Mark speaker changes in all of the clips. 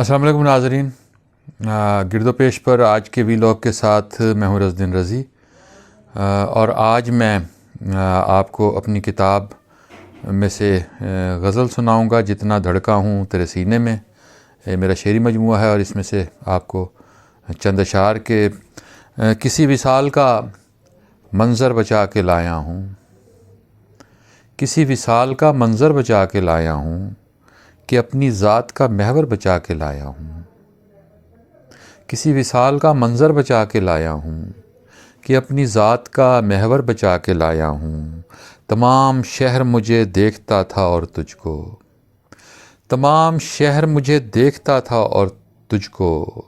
Speaker 1: السلام علیکم ناظرین، گرد و پیش پر آج کے ویلاگ کے ساتھ میں ہوں رزدین رضی، اور آج میں آپ کو اپنی کتاب میں سے غزل سناؤں گا جتنا دھڑکا ہوں تیرے سینے میں۔ یہ میرا شعری مجموعہ ہے اور اس میں سے آپ کو چند اشعار کے کسی وصال کا منظر بچا کے لایا ہوں، کسی وصال کا منظر بچا کے لایا ہوں کہ اپنی ذات کا محور بچا کے لایا ہوں، کسی وصال کا منظر بچا کے لایا ہوں کہ اپنی ذات کا محور بچا کے لایا ہوں۔ تمام شہر مجھے دیکھتا تھا اور تجھ کو، تمام شہر مجھے دیکھتا تھا اور تجھ کو،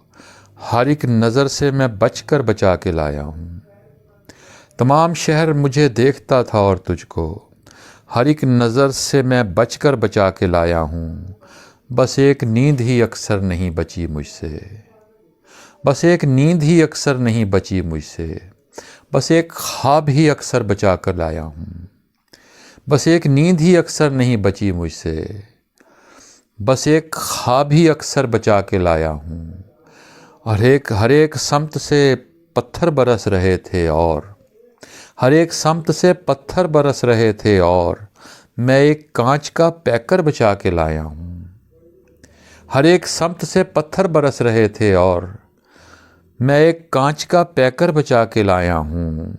Speaker 1: ہر ایک نظر سے میں بچ کر بچا کے لایا ہوں۔ تمام شہر مجھے دیکھتا تھا اور تجھ کو، ہر ایک نظر سے میں بچ کر بچا کے لایا ہوں۔ بس ایک نیند ہی اکثر نہیں بچی مجھ سے، بس ایک نیند ہی اکثر نہیں بچی مجھ سے، بس ایک خواب ہی اکثر بچا کر لایا ہوں۔ بس ایک نیند ہی اکثر نہیں بچی مجھ سے، بس ایک خواب ہی اکثر بچا کے لایا ہوں۔ ہر ایک سمت سے پتھر برس رہے تھے اور ہر ایک سمت سے پتھر برس رہے تھے اور میں ایک کانچ کا پیکر بچا کے لایا ہوں۔ ہر ایک سمت سے پتھر برس رہے تھے اور میں ایک کانچ کا پیکر بچا کے لایا ہوں۔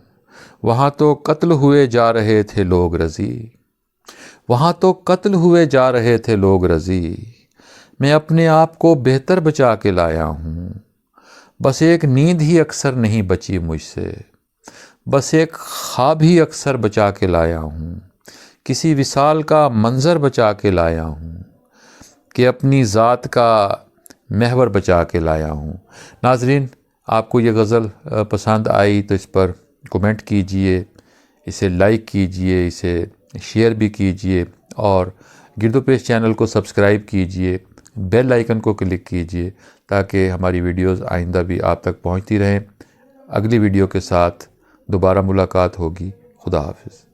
Speaker 1: وہاں تو قتل ہوئے جا رہے تھے لوگ رضی، وہاں تو قتل ہوئے جا رہے تھے لوگ رضی، میں اپنے آپ کو بہتر بچا کے لایا ہوں۔ بس ایک نیند ہی اکثر نہیں بچی مجھ سے، بس ایک خواب ہی اکثر بچا کے لایا ہوں، کسی وصال کا منظر بچا کے لایا ہوں کہ اپنی ذات کا محور بچا کے لایا ہوں۔ ناظرین، آپ کو یہ غزل پسند آئی تو اس پر کومنٹ کیجئے، اسے لائک کیجئے، اسے شیئر بھی کیجئے اور گرد و پیش چینل کو سبسکرائب کیجئے، بیل آئیکن کو کلک کیجئے تاکہ ہماری ویڈیوز آئندہ بھی آپ تک پہنچتی رہیں۔ اگلی ویڈیو کے ساتھ دوبارہ ملاقات ہوگی۔ خدا حافظ۔